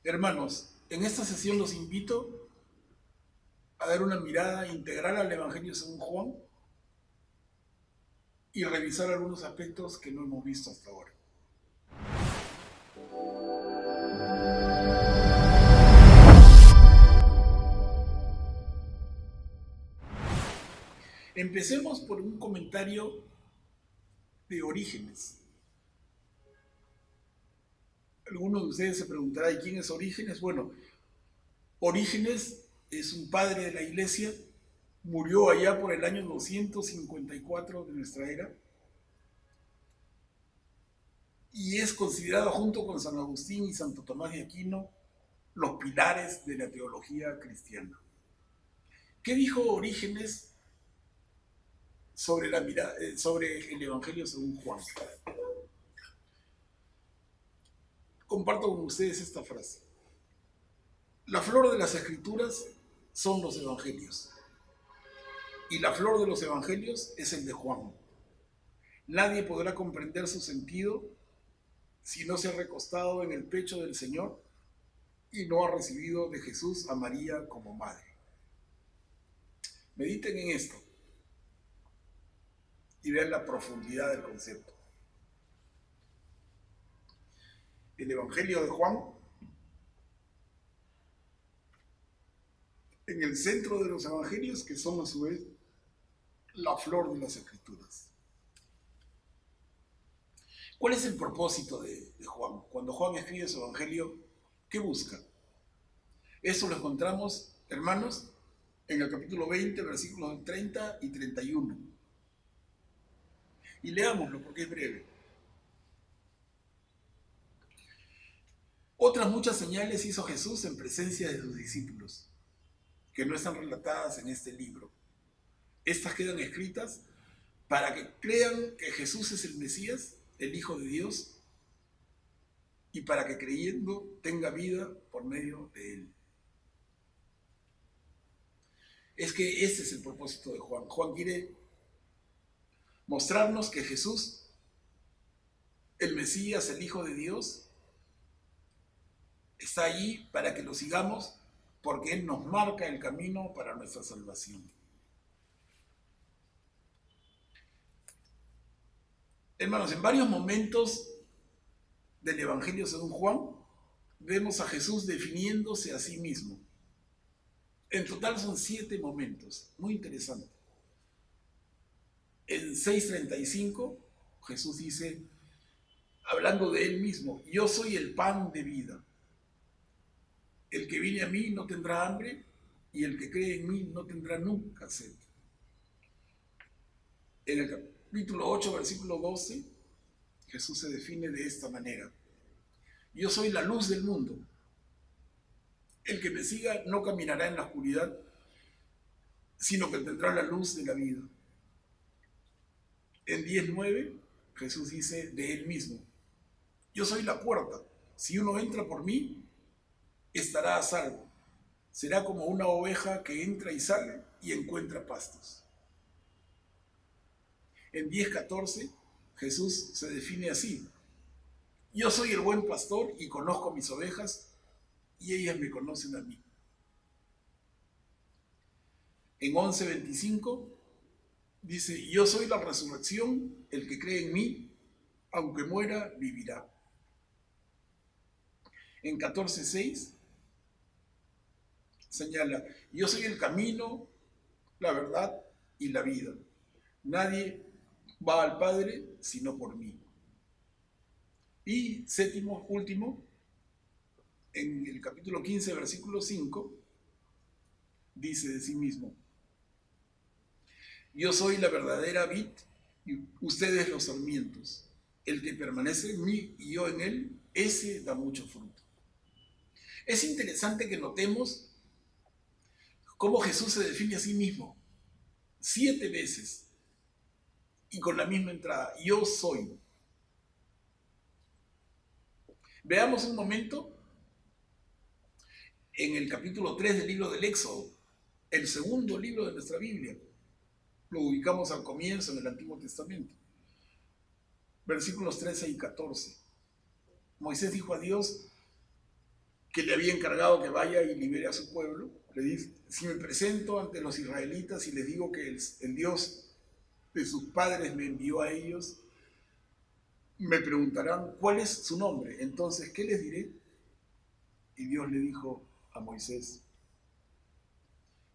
Hermanos, en esta sesión los invito a dar una mirada integral al Evangelio según Juan y revisar algunos aspectos que no hemos visto hasta ahora. Empecemos por un comentario de Orígenes. Algunos de ustedes se preguntarán, ¿y quién es Orígenes? Bueno, Orígenes es un padre de la iglesia, murió allá por el año 254 de nuestra era y es considerado junto con San Agustín y Santo Tomás de Aquino los pilares de la teología cristiana. ¿Qué dijo Orígenes sobre el Evangelio según Juan? Comparto con ustedes esta frase. La flor de las escrituras son los evangelios y la flor de los evangelios es el de Juan. Nadie podrá comprender su sentido si no se ha recostado en el pecho del Señor y no ha recibido de Jesús a María como madre. Mediten en esto y vean la profundidad del concepto. El Evangelio de Juan, en el centro de los evangelios, que son a su vez la flor de las escrituras. ¿Cuál es el propósito de Juan? Cuando Juan escribe su evangelio, ¿qué busca? Eso lo encontramos, hermanos, en el capítulo 20, versículos 30 y 31. Y leámoslo porque es breve. Otras muchas señales hizo Jesús en presencia de sus discípulos, que no están relatadas en este libro. Estas quedan escritas para que crean que Jesús es el Mesías, el Hijo de Dios, y para que creyendo tenga vida por medio de él. Es que ese es el propósito de Juan. Juan quiere mostrarnos que Jesús, el Mesías, el Hijo de Dios, está allí para que lo sigamos porque Él nos marca el camino para nuestra salvación. Hermanos, en varios momentos del Evangelio según Juan, vemos a Jesús definiéndose a sí mismo. En total son 7 momentos, muy interesante. En 6:35, Jesús dice, hablando de Él mismo, yo soy el pan de vida. El que viene a mí no tendrá hambre y el que cree en mí no tendrá nunca sed. En el capítulo 8, versículo 12, Jesús se define de esta manera. Yo soy la luz del mundo. El que me siga no caminará en la oscuridad, sino que tendrá la luz de la vida. En 10:9, Jesús dice de Él mismo, yo soy la puerta. Si uno entra por mí, estará a salvo. Será como una oveja que entra y sale y encuentra pastos. En 10:14, Jesús se define así. Yo soy el buen pastor y conozco mis ovejas y ellas me conocen a mí. En 11:25 dice, yo soy la resurrección, el que cree en mí, aunque muera, vivirá. En 14:6 señala, yo soy el camino, la verdad y la vida. Nadie va al Padre sino por mí. Y séptimo, último, en el capítulo 15, versículo 5, dice de sí mismo, yo soy la verdadera vid y ustedes los sarmientos. El que permanece en mí y yo en él, ese da mucho fruto. Es interesante que notemos cómo Jesús se define a sí mismo 7 veces y con la misma entrada, yo soy. Veamos un momento en el capítulo 3 del libro del Éxodo, el segundo libro de nuestra Biblia. Lo ubicamos al comienzo en el Antiguo Testamento. Versículos 13 y 14. Moisés dijo a Dios, que le había encargado que vaya y libere a su pueblo. Le dice, si me presento ante los israelitas y les digo que el Dios de sus padres me envió a ellos, me preguntarán, ¿cuál es su nombre? Entonces, ¿qué les diré? Y Dios le dijo a Moisés,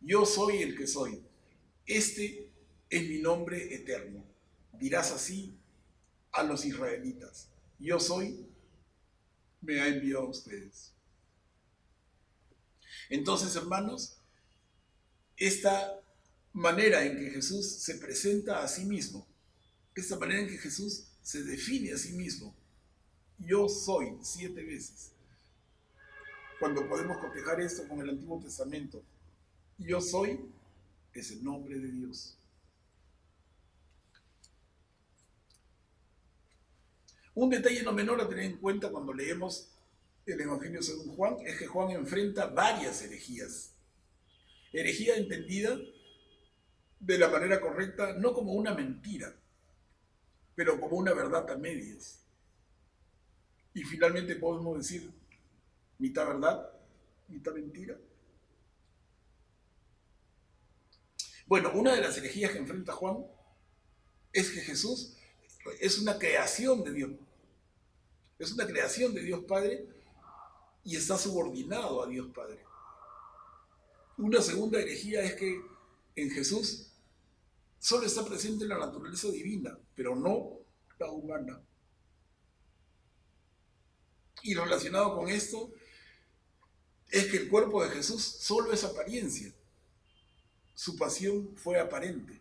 yo soy el que soy. Este es mi nombre eterno. Dirás así a los israelitas, yo soy, me ha enviado a ustedes. Entonces, hermanos, esta manera en que Jesús se presenta a sí mismo, esta manera en que Jesús se define a sí mismo, yo soy 7 veces. Cuando podemos cotejar esto con el Antiguo Testamento, yo soy es el nombre de Dios. Un detalle no menor a tener en cuenta cuando leemos el Evangelio según Juan es que Juan enfrenta varias herejías. Herejía entendida de la manera correcta, no como una mentira, pero como una verdad a medias. Y finalmente podemos decir, mitad verdad, mitad mentira. Bueno, una de las herejías que enfrenta Juan es que Jesús es una creación de Dios. Es una creación de Dios Padre y está subordinado a Dios Padre. Una segunda herejía es que en Jesús solo está presente la naturaleza divina, pero no la humana. Y lo relacionado con esto es que el cuerpo de Jesús solo es apariencia. Su pasión fue aparente.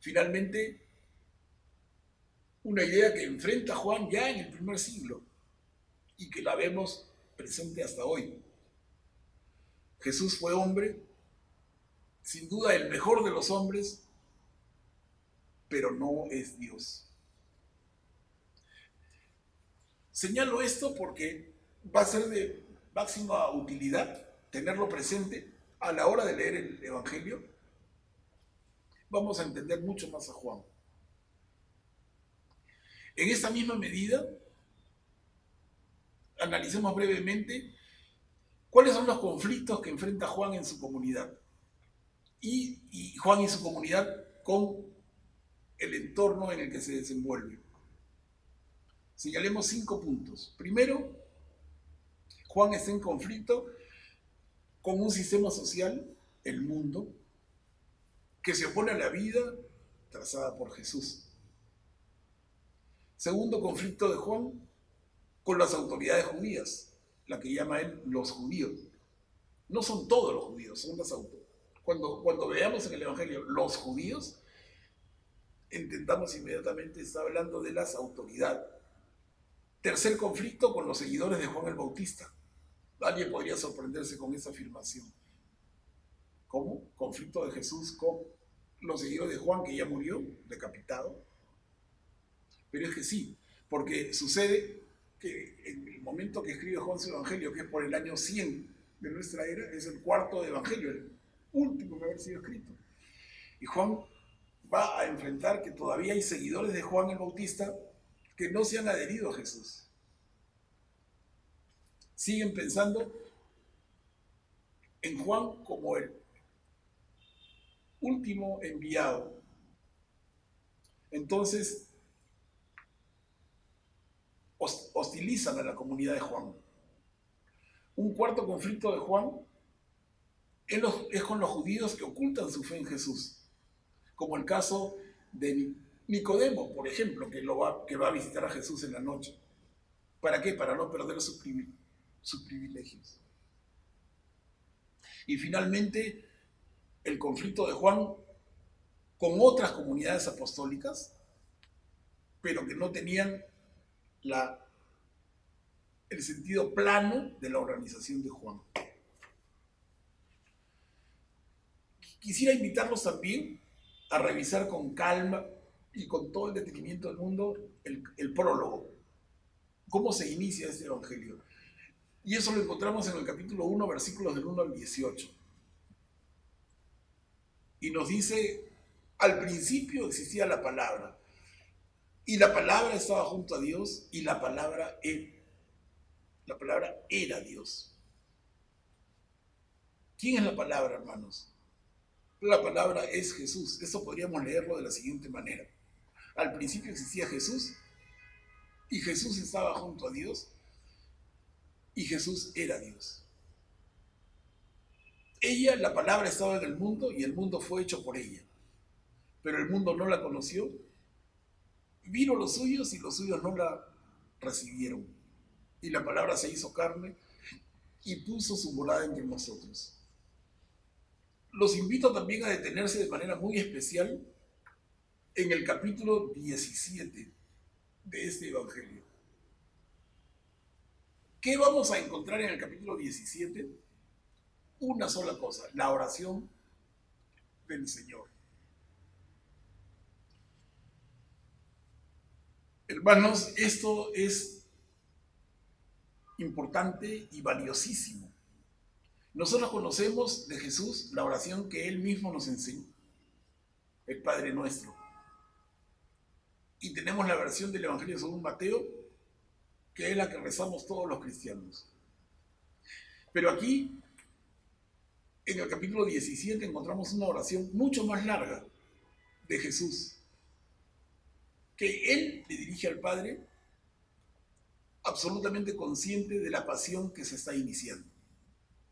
Finalmente, una idea que enfrenta Juan ya en el primer siglo y que la vemos presente hasta hoy. Jesús fue hombre, sin duda el mejor de los hombres, pero no es Dios. Señalo esto porque va a ser de máxima utilidad tenerlo presente a la hora de leer el Evangelio. Vamos a entender mucho más a Juan. En esta misma medida, analicemos brevemente cuáles son los conflictos que enfrenta Juan en su comunidad y Juan y su comunidad con el entorno en el que se desenvuelve. Señalemos 5 puntos. Primero, Juan está en conflicto con un sistema social, el mundo, que se opone a la vida trazada por Jesús. Segundo conflicto de Juan con las autoridades judías, la que llama él los judíos. No son todos los judíos, son las autoridades. Cuando veamos en el Evangelio los judíos, entendamos inmediatamente está hablando de las autoridades. Tercer conflicto con los seguidores de Juan el Bautista. Nadie podría sorprenderse con esa afirmación. ¿Cómo? Conflicto de Jesús con los seguidores de Juan que ya murió, decapitado. Pero es que sí, porque sucede que en el momento que escribe Juan su Evangelio, que es por el año 100 de nuestra era, es el cuarto Evangelio, el último que haber sido escrito. Y Juan va a enfrentar que todavía hay seguidores de Juan el Bautista que no se han adherido a Jesús. Siguen pensando en Juan como el último enviado. Entonces, hostilizan a la comunidad de Juan. Un cuarto conflicto de Juan es con los judíos que ocultan su fe en Jesús, como el caso de Nicodemo, por ejemplo, que va a visitar a Jesús en la noche. ¿Para qué? Para no perder sus privilegios. Y finalmente, el conflicto de Juan con otras comunidades apostólicas, pero que no tenían el sentido plano de la organización de Juan. Quisiera invitarlos también a revisar con calma y con todo el detenimiento del mundo el prólogo. ¿Cómo se inicia este evangelio? Y eso lo encontramos en el capítulo 1, versículos del 1 al 18. Y nos dice, al principio existía la palabra, y la palabra estaba junto a Dios, y la palabra La palabra era Dios. ¿Quién es la palabra, hermanos? La palabra es Jesús. Esto podríamos leerlo de la siguiente manera. Al principio existía Jesús y Jesús estaba junto a Dios y Jesús era Dios. Ella, la palabra, estaba en el mundo y el mundo fue hecho por ella. Pero el mundo no la conoció. Vino los suyos y los suyos no la recibieron. Y la palabra se hizo carne y puso su morada entre nosotros. Los invito también a detenerse de manera muy especial en el capítulo 17 de este Evangelio. ¿Qué vamos a encontrar en el capítulo 17? Una sola cosa, la oración del Señor. Hermanos, esto es importante y valiosísimo. Nosotros conocemos de Jesús la oración que Él mismo nos enseñó, el Padre Nuestro. Y tenemos la versión del Evangelio según Mateo, que es la que rezamos todos los cristianos. Pero aquí, en el capítulo 17, encontramos una oración mucho más larga de Jesús, que Él le dirige al Padre absolutamente consciente de la pasión que se está iniciando.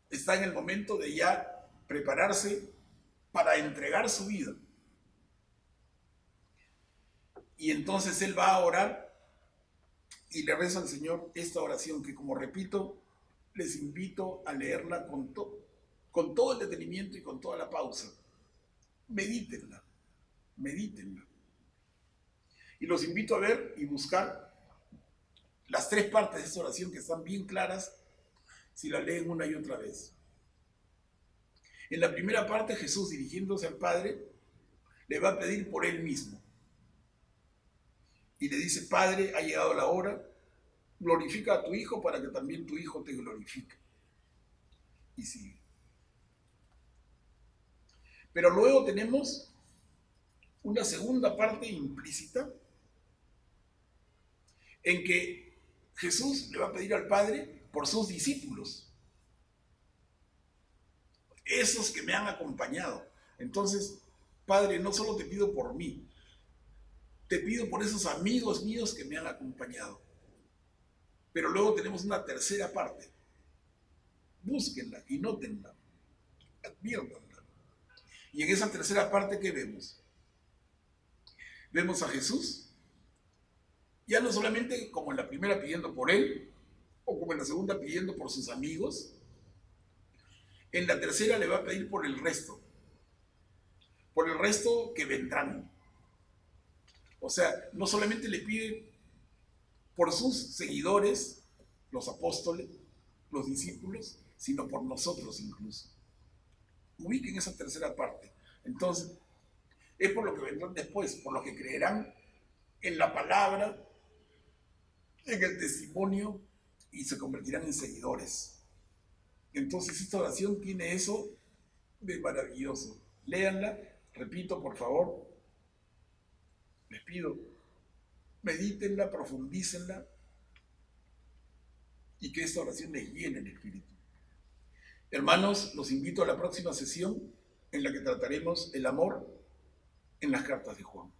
Está en el momento de ya prepararse para entregar su vida. Y entonces Él va a orar y le reza al Señor esta oración que, como repito, les invito a leerla con todo el detenimiento y con toda la pausa. Medítenla, medítenla. Y los invito a ver y buscar las 3 partes de esta oración que están bien claras si la leen una y otra vez. En la primera parte, Jesús, dirigiéndose al Padre, le va a pedir por Él mismo. Y le dice: Padre, ha llegado la hora, glorifica a tu Hijo para que también tu Hijo te glorifique. Y sigue. Pero luego tenemos una segunda parte implícita en que Jesús le va a pedir al Padre por sus discípulos, esos que me han acompañado. Entonces, Padre, no solo te pido por mí, te pido por esos amigos míos que me han acompañado. Pero luego tenemos una tercera parte. Búsquenla y nótenla, adviértanla. Y en esa tercera parte, ¿qué vemos? Vemos a Jesús, ya no solamente como en la primera pidiendo por Él, o como en la segunda pidiendo por sus amigos. En la tercera le va a pedir por el resto que vendrán. O sea, no solamente le pide por sus seguidores, los apóstoles, los discípulos, sino por nosotros incluso. Ubiquen esa tercera parte. Entonces, es por lo que vendrán después, por lo que creerán en la palabra, en el testimonio, y se convertirán en seguidores. Entonces, esta oración tiene eso de maravilloso. Léanla, repito, por favor, les pido, medítenla, profundícenla, y que esta oración les llene el espíritu. Hermanos, los invito a la próxima sesión en la que trataremos el amor en las cartas de Juan.